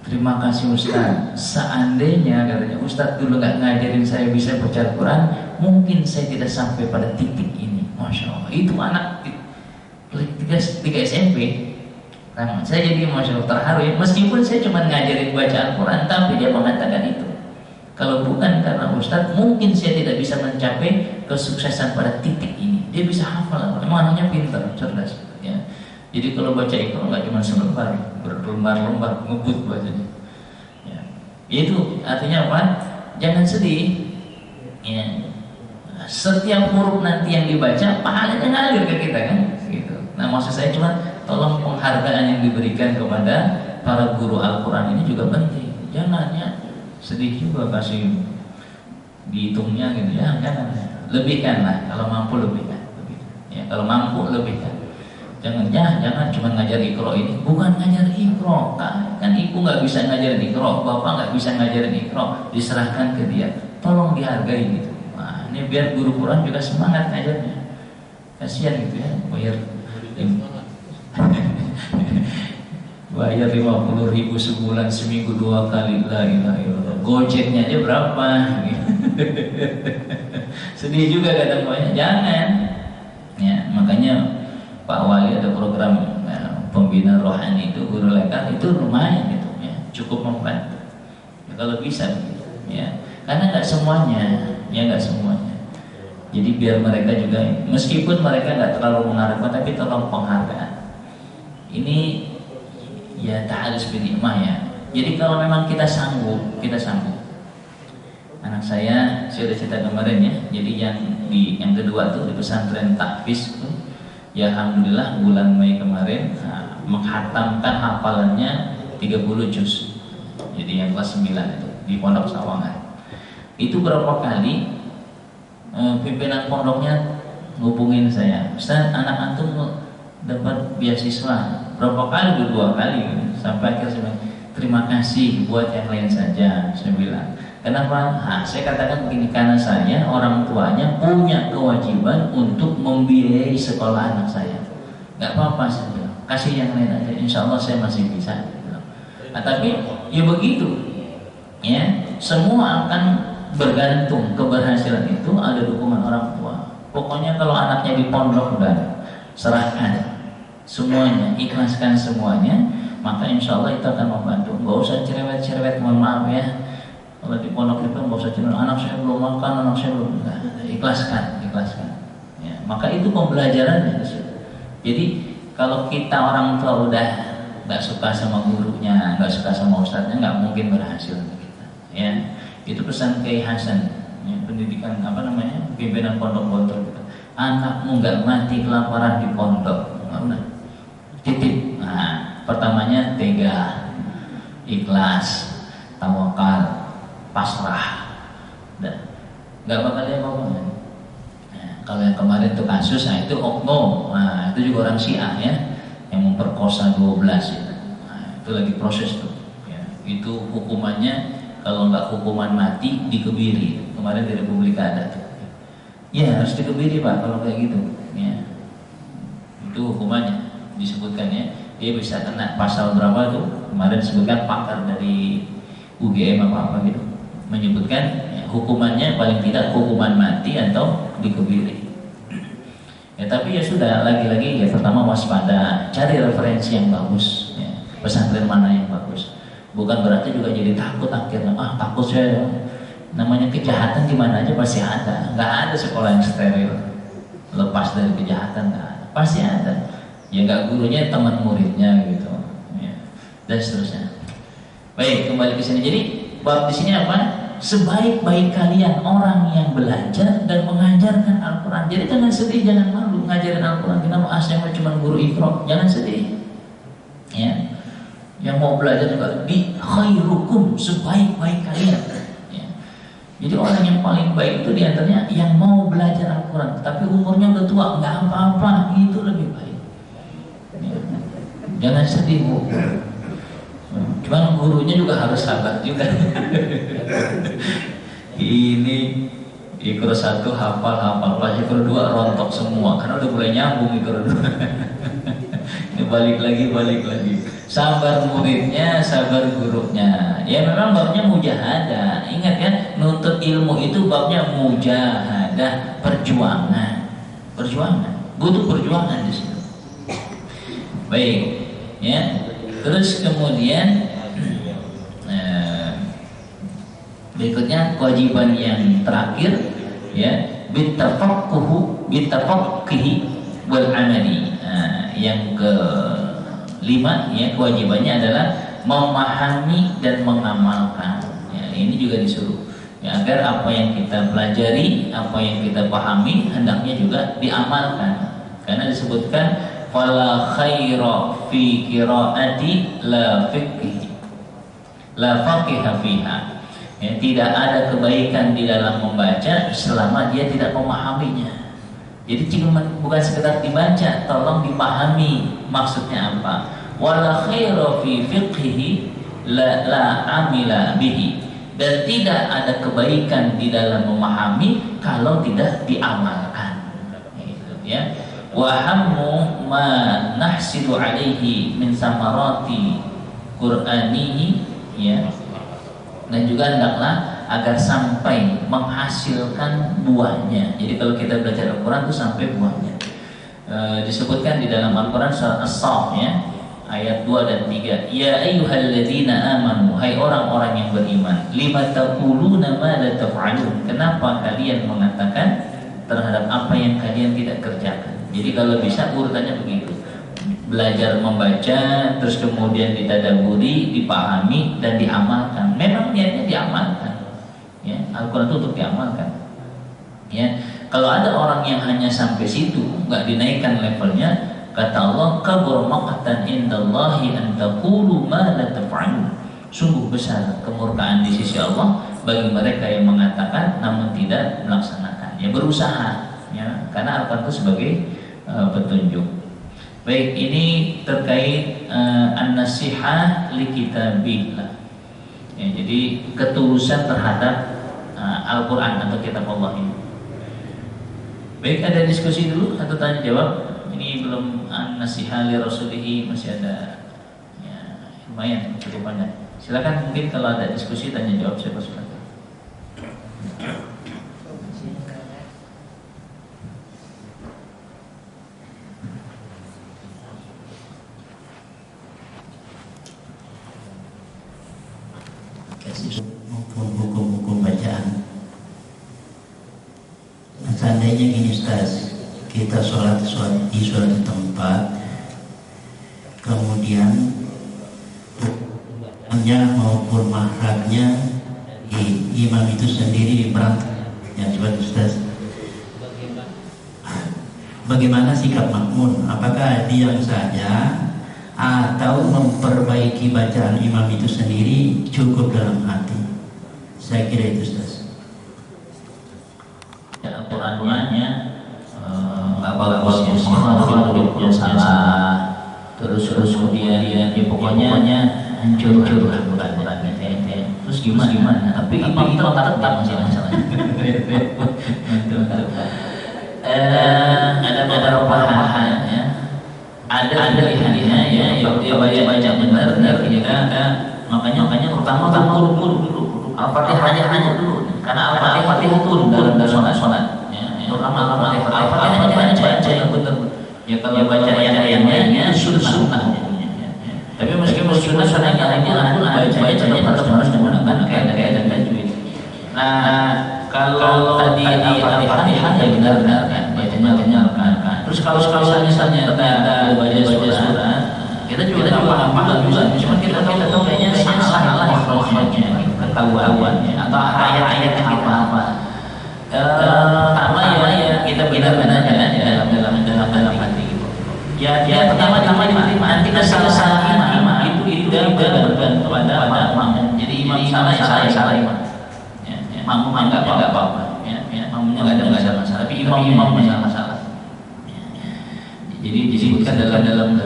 Terima kasih Ustaz. Seandainya katanya Ustaz dulu nggak ngajarin saya bisa baca Al-Quran, mungkin saya tidak sampai pada titik ini. Masya Allah. Itu anak 3 SMP. Nah, saya jadi Masya Allah terharu ya. Meskipun saya cuma ngajarin baca Al-Quran, tapi dia mengatakan itu. Kalau bukan karena Ustaz, mungkin saya tidak bisa mencapai kesuksesan pada titik ini. Dia bisa hafal, memang anaknya pintar, cerdas ya. Jadi kalau baca Iqra nggak cuma selembar, berlembar-lembar ngebut bacanya ya. Itu artinya apa? Jangan sedih ya. Setiap huruf nanti yang dibaca pahalanya ngalir ke kita kan gitu. Nah maksud saya cuma tolong penghargaan yang diberikan kepada para guru Al-Quran ini juga penting. Jangan ya sedih juga kasih dihitungnya gitu ya, jangan. Lebihkan lah, kalau mampu lebihkan. Ya, kalau mampu lebihkan. Jangan cuma ngajar Iqra ini, bukan ngajar Iqra. Kan ibu nggak bisa ngajarin Iqra, bapak nggak bisa ngajarin Iqra, diserahkan ke dia. Tolong dihargai gitu. Nah, ini biar guru Quran juga semangat ngajarnya. Kasihan gitu ya, bayar 50.000 sebulan, seminggu 2 kali, la ilaha illallah. Gojeknya aja berapa? Sedih juga kadang banyak. Jangan. Ya, makanya Pak Wali ada program pembina rohani itu, guru lekar itu lumayan gitu ya, cukup membantu. Ya, kalau bisa begitu ya. Karena nggak semuanya, ya nggak semuanya. Jadi biar mereka juga, meskipun mereka nggak terlalu mengharapkan, tapi tolong penghargaan. Ini ya ta'arus bil hikmah ya. Jadi kalau memang kita sanggup, kita sanggup. Anak saya sudah cerita kemarin ya. Jadi yang kedua tuh di pesantren Tahfiz tuh, ya alhamdulillah bulan Mei kemarin menghatamkan hafalannya 30 juz. Jadi yang kelas 9 itu di Pondok Sawangan. Itu berapa kali pimpinan pondoknya ngubungin saya, Ustaz, anak antum dapat beasiswa. Berapa kali? 2 kali. Sampai akhirnya saya bilang, terima kasih, buat yang lain saja. Saya bilang, kenapa? Saya katakan begini, karena saya orang tuanya punya kewajiban untuk membiayai sekolah anak saya. Gak apa-apa, saya bilang, kasih yang lain aja, insya Allah saya masih bisa. Nah, tapi ya begitu, ya, semua akan bergantung. Keberhasilan itu ada dukungan orang tua. Pokoknya kalau anaknya di pondok, udah serahkan semuanya, ikhlaskan semuanya, maka insya Allah itu akan membantu. Nggak usah cerewet-cerewet, mohon maaf ya. Kalau di pondok itu nggak usah cerewet, anak saya belum makan, anak saya belum. Nah, ikhlaskan. Ya, maka itu pembelajarannya. Jadi kalau kita orang tua udah nggak suka sama gurunya, nggak suka sama ustadznya, nggak mungkin berhasil kita. Ya, itu pesan Kiai Hasan, ya, pendidikan pimpinan pondok Gontor gitu. Anakmu nggak mati kelaparan di pondok, udah titip. Nah, pertamanya tega, ikhlas, tawakal, pasrah, dan nggak bakal dia ngomong. Nah, kalau yang kemarin itu kasus, itu oknum, nah itu juga orang Syiah ya, yang memperkosa 12 itu. Nah, itu lagi proses tuh. Ya, itu hukumannya kalau nggak hukuman mati dikebiri. Kemarin di Republika ada tuh. Ya harus dikebiri Pak kalau kayak gitu. Ya, itu hukumannya disebutkan ya. Dia bisa kena pasal berapa tuh? Kemarin disebutkan pakar dari UGM apa gitu menyebutkan ya, hukumannya paling tidak hukuman mati atau dikebiri. Ya tapi ya sudah, lagi-lagi ya pertama waspada, cari referensi yang bagus. Ya, pesantren mana yang bagus. Bukan berarti juga jadi takut akhirnya, takut saya. Namanya kejahatan di mana aja pasti ada. Nggak ada sekolah yang steril lepas dari kejahatan, nggak ada. Pasti ada. Ya nggak gurunya, teman muridnya gitu. Ya, dan seterusnya. Baik, kembali ke sini. Jadi bab di sini apa? Sebaik-baik kalian orang yang belajar dan mengajarkan Al-Quran. Jadi jangan sedih, jangan malu ngajarin Al-Quran. Kenapa saya cuma guru Iqra? Jangan sedih. Ya. Yang mau belajar juga bi khairukum, sebaik-baik kalian. Ya. Jadi orang yang paling baik itu diantaranya yang mau belajar Al-Quran, tapi umurnya udah tua, nggak apa-apa, itu lebih baik. Ya. Jangan sedih Bu. Cuman gurunya juga harus sabar juga. Ini Iqra 1 hafal, pas Iqra 2 rontok semua, karena udah mulai nyambung Iqra 2. Ini balik lagi. Sabar muridnya, sabar gurunya. Ya memang babnya mujahadah. Ingat ya, nuntut ilmu itu babnya mujahadah, perjuangan. Butuh perjuangan di situ. Baik, ya. Terus kemudian berikutnya kewajiban yang terakhir ya, bitafaqquhi wal amali. Yang kelima ya, kewajibannya adalah memahami dan mengamalkan. Ya, ini juga disuruh ya, agar apa yang kita pelajari, apa yang kita pahami hendaknya juga diamalkan. Karena disebutkan fala khaira fi qiraati la faqiha fiha. Ya, tidak ada kebaikan di dalam membaca selama dia tidak memahaminya. Jadi cuma bukan sekedar dibaca, tolong dipahami maksudnya apa. Wala khaira fi fiqhihi la amila bihi. Dan tidak ada kebaikan di dalam memahami kalau tidak diamalkan. Gitu, ya. Wa hammu ma nahsidu alaihi min samarati qur'anihi, ya. Dan juga hendaklah agar sampai menghasilkan buahnya. Jadi kalau kita belajar Al-Quran itu sampai buahnya. Disebutkan di dalam Al-Quran surat As-Saff ya, ayat 2 dan 3. Ya ayyuhalladzina amanu, hai orang-orang yang beriman, lima taquluna ma la taf'alun. Kenapa kalian mengatakan terhadap apa yang kalian tidak kerjakan? Jadi kalau bisa urutannya begitu. Belajar membaca, terus kemudian ditadaburi, dipahami dan diamalkan. Memang niatnya diamalkan. Ya, Al-Quran itu untuk diamalkan. Ya, kalau ada orang yang hanya sampai situ, nggak dinaikkan levelnya, Kata Allah, kabur maqtan indallahi an taqulu ma la taf'alun. Sungguh besar kemurkaan di sisi Allah bagi mereka yang mengatakan namun tidak melaksanakan. Ya berusaha, ya, karena Al-Quran itu sebagai petunjuk. Baik, ini terkait an-nasihah li kitabillah. Ya, jadi ketulusan terhadap Al-Quran atau kitab Allah ini. Baik, ada diskusi dulu atau tanya jawab? Ini belum an-nasihah li rasulihi, masih ada, ya, lumayan cukup banyak. Silakan, mungkin kalau ada diskusi tanya jawab siapa silakan. Maupun hukum-hukum bacaan. Seandainya gini Ustaz, kita sholat di suatu tempat, kemudian imamnya maupun mahramnya imam itu sendiri berantakan. Ya, coba Ustaz, bagaimana sikap makmum? Apakah diam saja atau memperbaiki bacaan imam itu sendiri cukup dalam hati? Saya kira itu Ustaz. Ya, Al-Qurannya nggak bagusnya salah, terus kemudian ya pokoknya hancur Al-Qurannya. Terus gimana? Tapi imam tetap masalahnya. Ada beberapa hal, ya. Ada pilihannya, ya, dia baca benar, kita makanya pertama dulu Al-Fatihah dulu, karena Al-Fatihah itu dalam sholat, ya, terutama Al-Fatihah baca yang benar. Ya, kalau baca yang lainnya sunnah hukumnya, ya. Tapi meskipun sunnahnya Al-Quran, bacanya harus menggunakan kaidah dan tajwid. Nah, kalau tadi Al-Fatihah ya benar-benar kan bacanya kan. Terus kalau misalnya ada baca surah, kita juga paham juga. Cuma kita tahu kayaknya salah makhrajnya, ketahuannya, atau ayat-ayatnya apa. Pertama ya kita benar-benar dalam hati gitu. Ya pertama nanti salah imam itu bergantung pada makmum. Jadi imam salah imam. Makmum enggak apa-apa, ya, makmumnya enggak ada masalah, tapi imam masalah. Jadi disebutkan dalam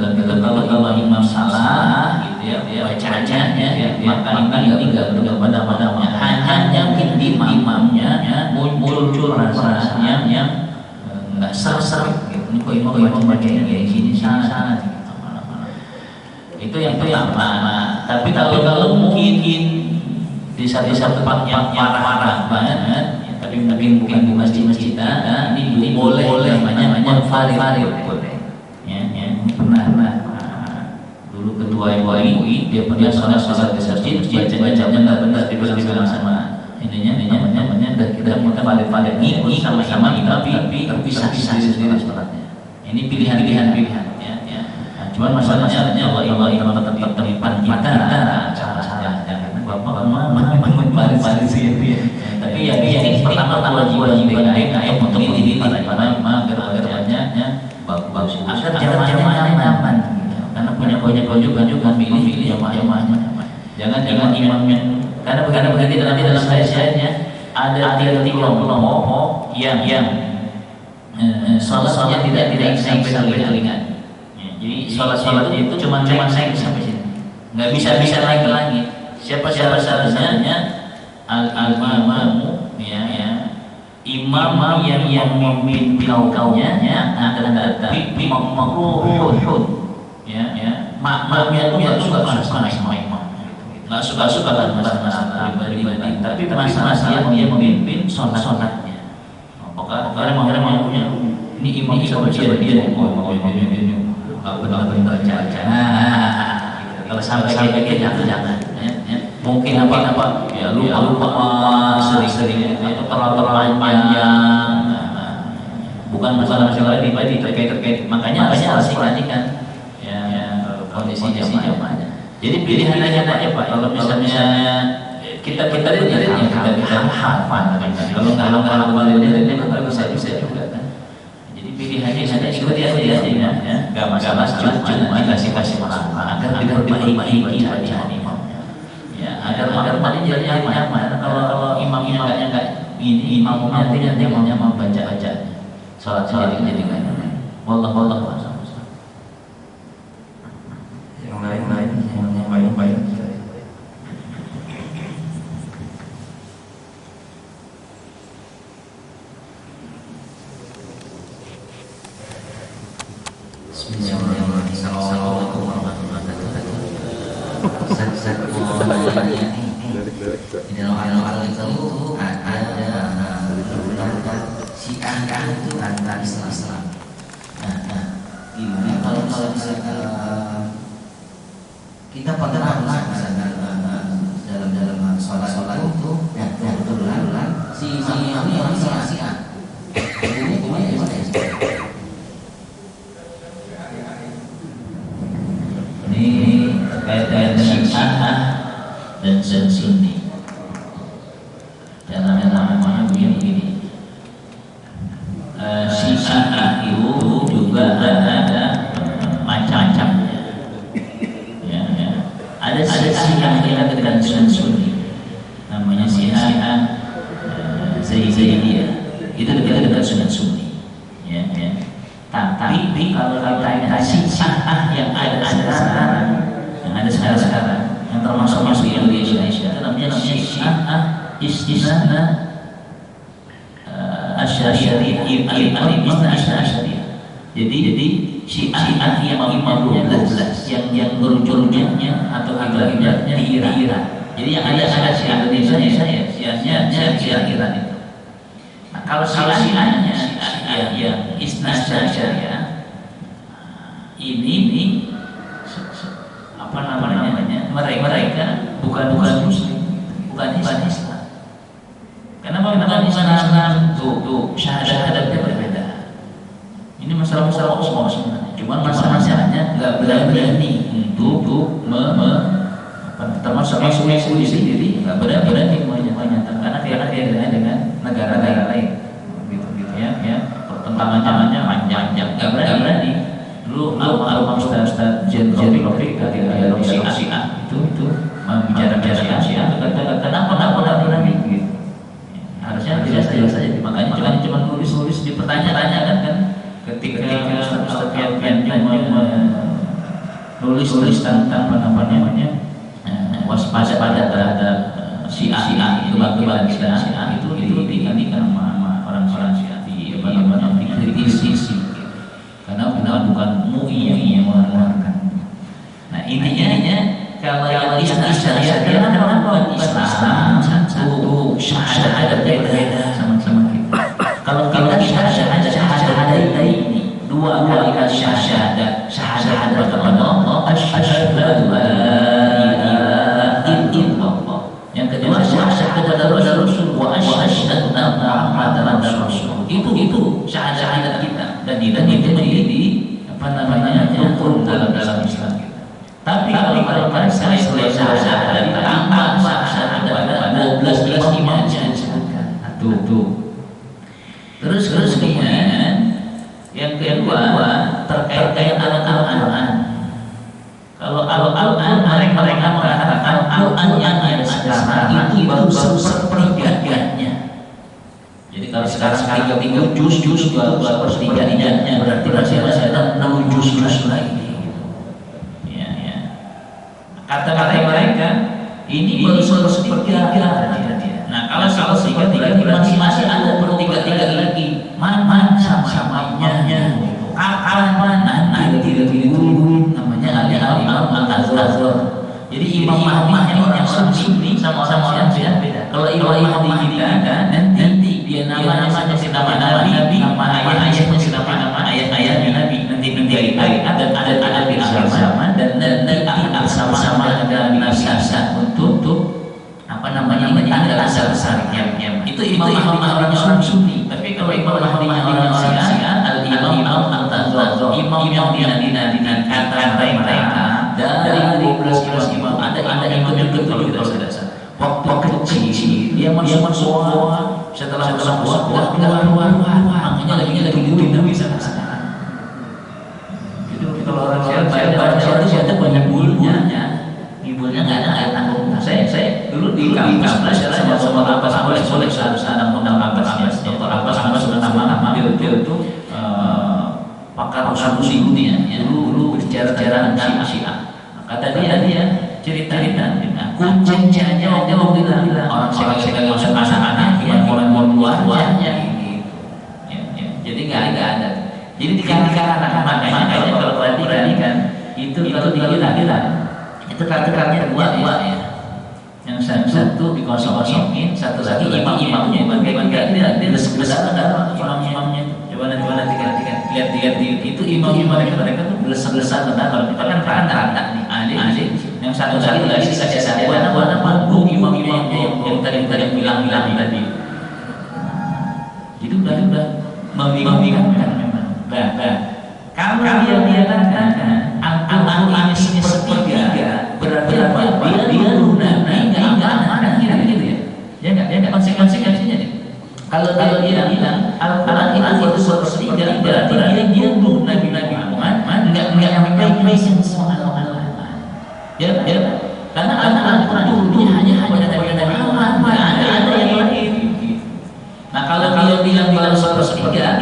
kalau imam salah gitu ya bacaannya, maka ini enggak pada makmumnya, hanya mungkin di imamnya muncul rasanya yang enggak ser gitu. Ini kok imam baca yang kayak gini salah gitu. Itu yang pertama. Tapi kalau mungkin di satu tempat yang parah banget, ya, tapi mungkin bukan di masjid kita, ini boleh namanya menfarid, boleh. Ya, pernah dulu ketua MUI dia pernah sholat di masjid, baca benar dibilang sama namanya kita menfarid ini sama tapi terpisah sendiri sholatnya. Ini pilihan, ya. Cuman masalahnya Allah tetap depan kita salah. Bapak mari sih ya. Tapi ya ini pertama kewajiban DKM untuk ini agar bacanya bagus. Agar jamaahnya nyaman. Karena punya juga milih jamaahnya. Jangan imam yang karena begini nanti dalam hadisnya ada tiga kelompok yang salatnya tidak sampai telinga. Jadi salatnya itu cuma naik sampai sini. Enggak bisa naik ke langit. Siapa syaratnya al-imamu, ya, imam yang memimpin kaumnya akan tetapi makruhun, ya, makmumnya itu nggak suka sama imam, nggak suka masalah pribadi, tapi masalah dia memimpin sholatnya. Pokoknya makmumnya ini imam dia nggak benar-benar baca. Kalau sampai kayak gitu jangan. Mungkin apa ya lupa sering atau terlalu panjang. Bukan masalah pribadi terkait makanya harus diperhatikan ya kondisi jamaahnya. Jadi pilihannya aja Pak. Kalau misalnya kita hafal, kalau nggak hafal dia nggak bisa juga kan. Jadi pilihannya ikuti aja ya, nggak masalah, cuma dikasih masukan agar diperbaiki bacaan imamnya, ya agar jadi nyaman. Kalau imamnya nggak ini, imamnya mau baca sholat jadi nggak nyaman. Wallah. Yang lain yang baik. Bismillahirrahmanirrahim. Assalamualaikum warahmatullahi wabarakatuh. Di dalam al itu ada Syiah itu antara Islam. Gimana kalau kita pernah dalam sholat itu kebetulan si Syiah ini terkait dengan Syiah dan Sunni. Dalam namanya begini. Syiah itu juga ada macam-macamnya. Ya. Ada Syiah yang dengan Sunni. Namanya Syiah Zaidiyah. Itu dekat Sunni. Ya. Tapi kalau kita Syiah yang ada sekarang, yang termasuk di Indonesia itu namanya Syiah Istisna Asy'ariyah. Jadi Syiah yang 12 yang berujuk-rujuknya atau agak-agaknya di Iran. Jadi yang ada Syiah Indonesia Syiah Iran itu. Nah, kalau Syiahnya yang Isna Asy'ariyah ini apa namanya? Mereka bukan Muslim, bukan Islam. Kenapa bukan Islam? Tuh syahadatnya berbeda. Ini masalah umum sebenarnya. Cuma masalahnya nggak berani untuk termasuk Muslim sendiri nggak berani menyatakan karena kaitannya dengan negara lain. Gitu ya. Pertentangannya panjang, nggak berani. Dulu Ustaz Jenderal Topik dari dalam Syiah itu membicarakan Syiah, kenapa berani gitu. Harusnya jelas saja, makanya cuma nulis dipertanya-tanya kan ketika Ustaz Pian nulis tentang apa namanya waspada terhadap Syiah itu kebangkitan Syiah itu diinginkan sama orang-orang Syiah dikritisi. Karena bukan MUI yang mengeluarkan. Nah intinya kalau yang Isna Asy'ariyah kenapa Islam satu syahadat beda sama kita. Kalau kita syahadat ini dua kali syahadat kepada Allah, asyhadu an la ilaha illallah. Yang kedua syahadat kepada Rasul wa asyhadu anna Muhammadan rasulullah. Itu syahadat kita. Dan itu menjadi apa namanya rukun dalam Islam kita. Tapi kalau mereka selesai syahadat tambah syahadat ada 12 imamnya disebutkan. Tuh. Terus kemudian yang kedua terkait Al-Quran. Kalau Al-Quran mereka mengatakan Al-Quran yang ada sekarang itu baru sepertiganya. Jadi kalau sekarang 3 juz sepertiganya berarti masih ada 6 juz lagi. Ya. Kata mereka ini baru sepertiga. Nah kalau sepertiga masih ada sepertiga lagi. Mana samanya? Kapan nanti ditungguin namanya al-Azhar. Jadi imam yang Sunni sama orang Syiah beda. Kalau imam di kita nanti dia namanya nama Nabi, nama ayahnya nama ayat-ayatnya Nabi, nanti ayat dan ada di akhir zaman dan nanti sama-sama ada Nabi untuk apa namanya ada asal-asal yang itu imam orang Sunni. Tapi kalau imam orang Syiah al-imam al-Azhar, imam yang dikatakan mereka dari 12 imam ada imam yang betul waktu kecil dia masuk goa, setelah goa keluar, makanya lagi tungguin bisa kesana. Jadi kalau orang baca itu ada banyak ibunya nggak ada tanggung. Saya dulu di kampus belajar sama Abbas boleh harus ada modal Abbas. Dr. Abbas nama dia itu pakar usul dunia. Dulu berbicara tentang Syiah. Kata dia cerita kuncinya jauh bilang orang saya masuk anak-anak yang mulai keluarnya gitu. Jadi nggak ada. Jadi dikatakan makanya kalau perhatikan itu kalau dikira itu kata-katanya dua ya. Yang satu dikosong-kosongin, satu lagi imamnya dia besar ada imamnya. Coba nanti lihat itu imam mereka tuh besar benar. Kita kan ada nih adik. Yang satu lagi dikasih warna panggung imamnya yang tadi bilang tadi. Jadi udah membingungkan memang. Kalau dia katakan Al-Quran ini sepertiga berarti dia nabi nggak mana gitu ya? Ya nggak konsekuensinya nih. Kalau dia bilang Al-Quran itu sepertiga berarti dia nabi Muhammad nggak menyampaikan soal Allah. Ya karena Al-Quran itu hanya Nabi Muhammad, nggak ada yang lain. Nah kalau dia bilang sepertiga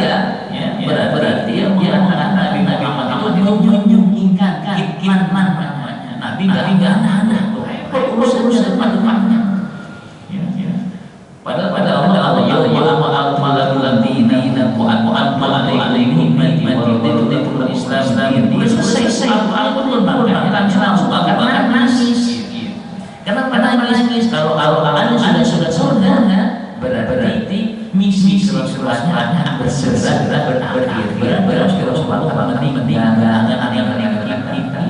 berarti dia Nabi Muhammad itu menyembunyikan kitman namanya. Nabi nggak ada urusannya depan-depannya. Padahal Allah kalau sudah surga berarti misi suratnya bersegera meninggalkan kita.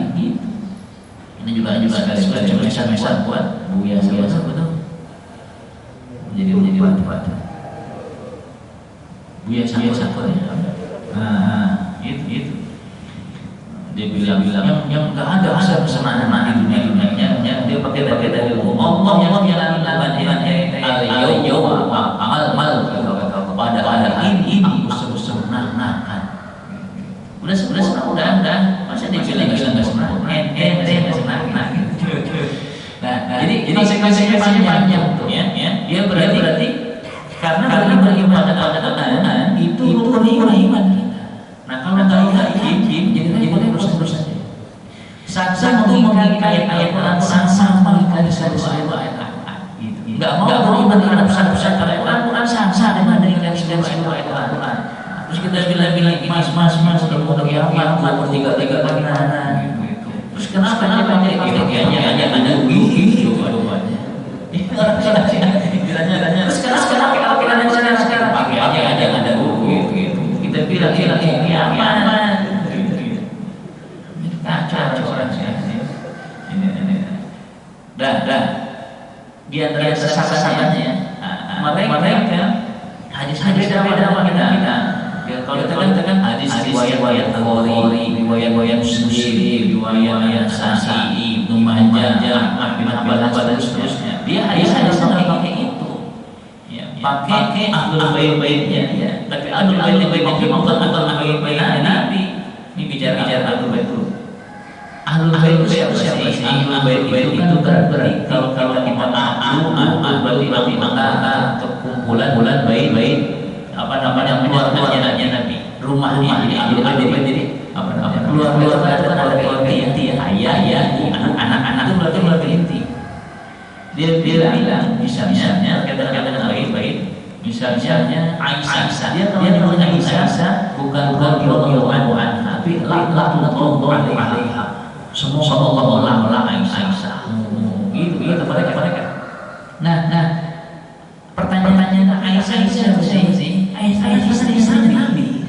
Ini juga sekali misal buat Buya siapa tuh? Jadi wadah. Buya siapa ya? Nah, itu. Dia bilang yang nggak ada asal kesenangan di dunia dia pakai dari Allah yang al-yawma amal pada ini sempurnakan. Udah. Masa dia bilang nggak sempurna? Nggak sempurna. Nah, jadi konsekuensinya panjang tuh ya. Dia berarti karena beriman pada Tuhan itu rukun iman kita. Nah, kalau nggak yakin jadi terus saja. Satu mengingkari ayat-ayat sama mengingkari satu ayat. Nggak mau beriman dengan besar-besar Al-Quran sama dengan satu ayat Al-Quran. Terus kita bilang mas udah mau kiamat umur 3 tahunan. Terus kenapa kayaknya ada gitu jawabannya. Terus sekarang pakai aja ada gitu. Kita bilang kiamat. Kacau orang sih. Ini. Dah. Di antara sasarannya mereka hadis-hadis dakwah kita. Kalau kita kan hadis riwayat Bukhari, riwayat Muslim, riwayat Sahih, Ibnu Majah, Ahmad bin Hanbal dan seterusnya. Dia hadis-hadis pakai itu. Pakai ahlul bait-baitnya dia. Tapi ahlul bait bukan Nabi. Ini bicara ahlul bait dulu. Ahlul bait itu siapa sih? Ahlul bait itu berarti kalau kita berarti kumpulan bait keluarganya Nabi, rumahnya jadi keluarga inti ayah anak-anak itu berarti keluarga inti. Dia bilang misalnya kata-kata dengan baik misalnya Aisyah dia namanya Aisyah bukan radhiyallahu anha tapi laknatullah alaiha. Semoga Allah melaknat Aisyah. Gitu mereka. Nah, pertanyaannya Aisyah siapa sih? Aisyah istrinya Nabi.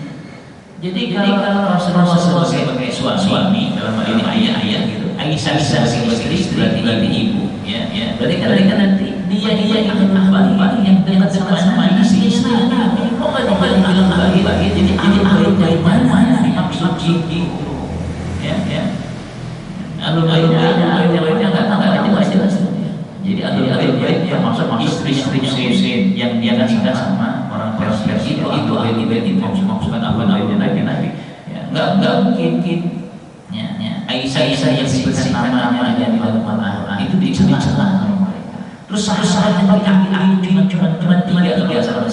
Jadi kalau Rasulullah sebagai suami dalam hal ini ayah gitu, Aisyah sebagai istri berarti ibu, ya. Berarti kan nanti dia akan bapak yang dekat sama istrinya Nabi. Kok nggak bilang bagi? Jadi baik mana maksud gitu? Ya. Alul baitnya nggak jelas. Jadi alul bait yang maksud istri Husain yang dia nikah sama orang Persia itu maksudkan apa namanya Nabi ya enggak mungkin ya Aisyah yang disebutkan namanya di dalam Al-Qur'an itu dicela sama mereka. Terus sahabat Nabi cuma tiga sahabat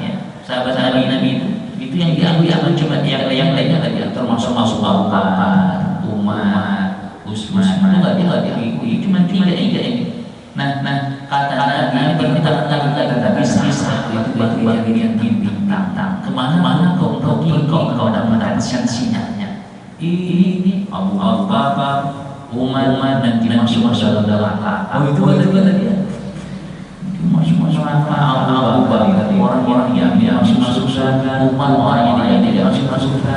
ya sahabat Nabi itu yang diambil cuma yang lainnya lagi termasuk Abu Bakar, Umar, Utsman itu nggak diakui cuma tiga ini. Nah kata Nabi kita lagi bisa itu bagian bintang kemana kau pergi kau dapatkan sinyalnya ini Abu Bakar, Umar nanti masuk dalam neraka. Oh itu kata dia masuk neraka. Abu Bakar orang yang dia masuk surga, Umar orang yang tidak masuk surga.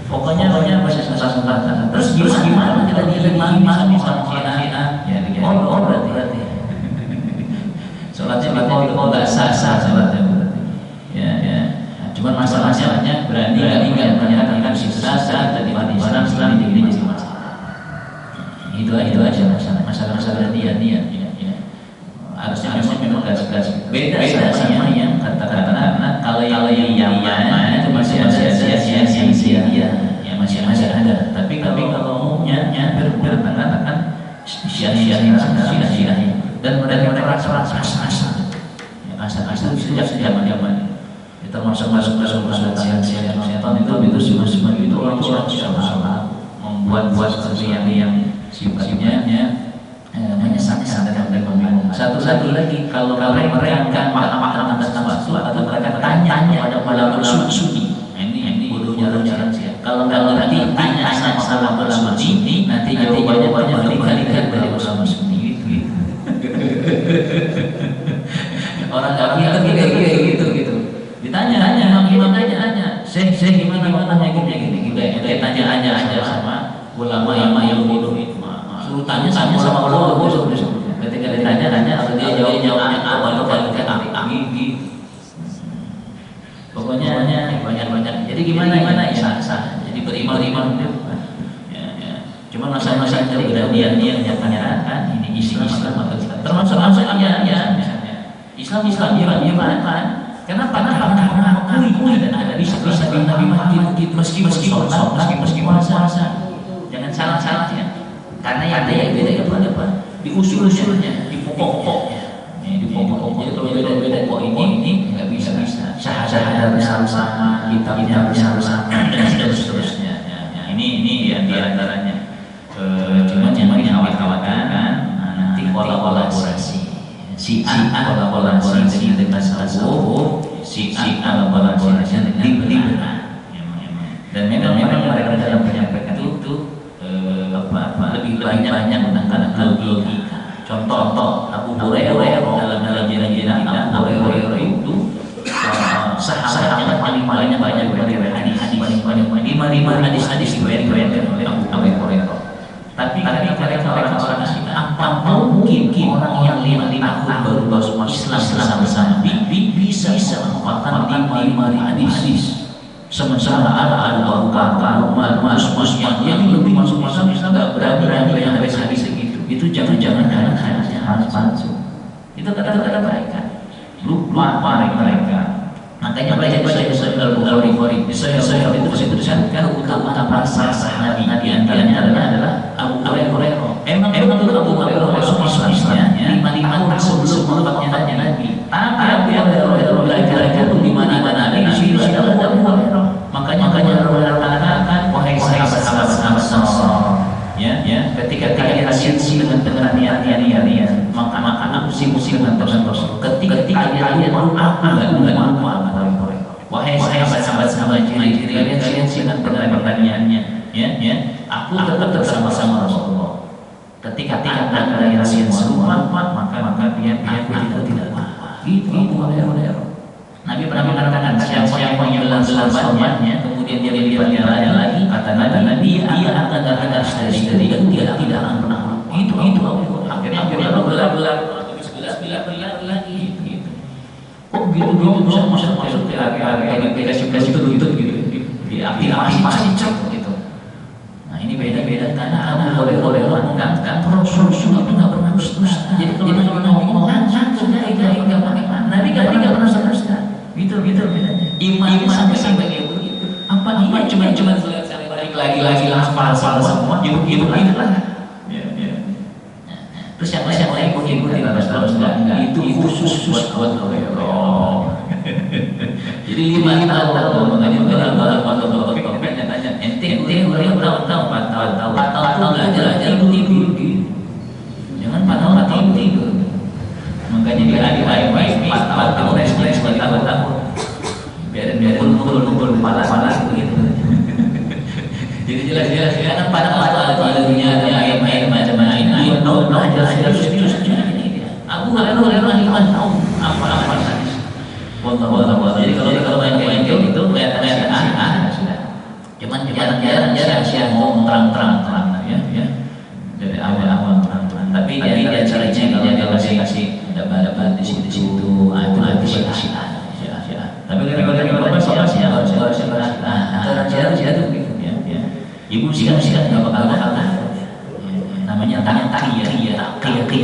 Pokoknya masih neraka. Terus gimana kita diterima sama Syiah? Oh berarti sholatnya nggak sah sholatnya berarti ya. Cuman masalahnya berani nggak menyatakan sisa tadi barang Islam ini jadi masalah. Itu aja masalah niat ya. Harusnya memang gas beda sama yang kata-kata kalau yang Yaman itu masih ada ya masih ada. Tapi kalau umumnya berkatakan Syiah dan mereka rasa sejak zaman termasuk setan itu semua itu orang salah membuat sesuatu yang sifatnya menyesatkan dan membingungkan. Satu lagi kalau mereka makna sesuatu atau mereka tanya pada ulama sunni ini bodohnya jarang sih. Kalau nanti tanya sama ulama sunni nanti jawabannya kebalikan dari ulama sunni gitu. Orang kayak gitu. Ditanya imam tanya, saya gimana gini. Kita tanya aja sama ulama yang bodoh itu. Suruh tanya sama ulama bodoh. Ketika ditanya atau dia jawabnya apa kebalikan gitu. Pokoknya banyak. Jadi gimana ya sah. Jadi beriman itu. Ya. Cuma masalah keberanian dia menyatakan ini Islam atau tidak. Termasuk ya misalnya. Islam iman. Kenapa mengakui dan ada bisa Nabi mati meskipun sholat meskipun puasa. Jangan salah ya. Karena yang ada beda apa? Di usulnya, di pokoknya. Di pokoknya kalau beda pokok ini nggak bisa. Syahadat bersama, kitabnya bersama dan seterusnya. Ini di antaranya. Cuma yang khawatirkan nanti kolaborasi. Si A kolaborasi dengan tasawuf, si A kolaborasi dengan benar. Dan memang mereka dalam menyampaikan itu lebih banyak tentang logika. Contoh Abu Hurairah dalam jalan-jalan Abu Hurairah itu sahabatnya paling banyak hadis lima hadis diriwayatkan oleh Abu Hurairah. Tapi mereka orang Syiah apa mungkin orang yang 5 tahun baru masuk Islam bersama bisa menghafalkan 5 hadis. Sementara ada Abu Bakar, Umar, Utsman yang lebih masuk Islam nggak berani yang hadis segitu. Itu jangan hadisnya harus palsu. Itu kata-kata mereka. Lupa mereka. Makanya baca Al-Bukhari. Saya itu disebutkan utama sahabat Nabi antaranya adalah Abu Hurairah. Emang Abu Hurairah masuk Islamnya 5 tahun sebelum wafatnya Nabi. Tapi Abu Hurairah belajar di mana-mana di sini ada Abu Hurairah. Makanya Abu Hurairah katakan wahai sahabat Ansar, ya, ketika kalian sibuk dengan niat-niat, maka aku sibuk dengan Rasul. Ketika kalian lupa, aku enggak lupa. Wahai sahabat jadi kalian sibuk dengan pertanyaannya, ya. Aku tetap bersama Rasulullah. Ketika kalian lupa, maka dia aku tidak lupa. Itu Abu Hurairah. Nabi pernah mengatakan siapa yang gelar sholatnya kemudian dia dilihat lagi kata Nabi dia akan ada dari dan dia tidak akan pernah itu akhirnya gelar gelar lagi gitu. Kok gitu bisa masuk ke aplikasi itu gitu diaktifasi gitu. Nah ini beda karena Abu Hurairah mengatakan Rasul itu nggak pernah dusta. Jadi kalau Nabi ngomong bedanya. Iman sampai kayak begitu. Apa cuma balik lagi hafal semua, ibu lah. Terus yang lain ikutin terus enggak. Itu khusus buat Allah. Jadi 5 tahun mengaji tanya ente udah tahu 4 tahun belajar tidur. Jangan 4 tahun tidur. Makanya di hari-hari 4 tahun les 4 tahun. Biar kumpul panas begitu. Jadi jelas kan pada ada dunia main macam-macam. Belajar serius ini. Aku kalau iman tahu apa saja. Jadi kalau main game itu kelihatan sudah. Cuman jarang mau terang ya. Dari awal terang. Tapi dia caranya dia kasih ada di situ itu ada. Tapi kalau masih harus begitu ya. Ibu sikat nggak bakal namanya taqiyah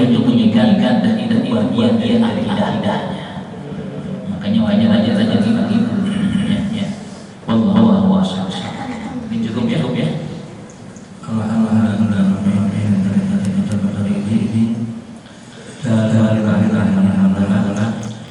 itu menyegarkan dan tidak buat dia tidak. Makanya belajar begitu ya. Wallahu a'lam. Cukup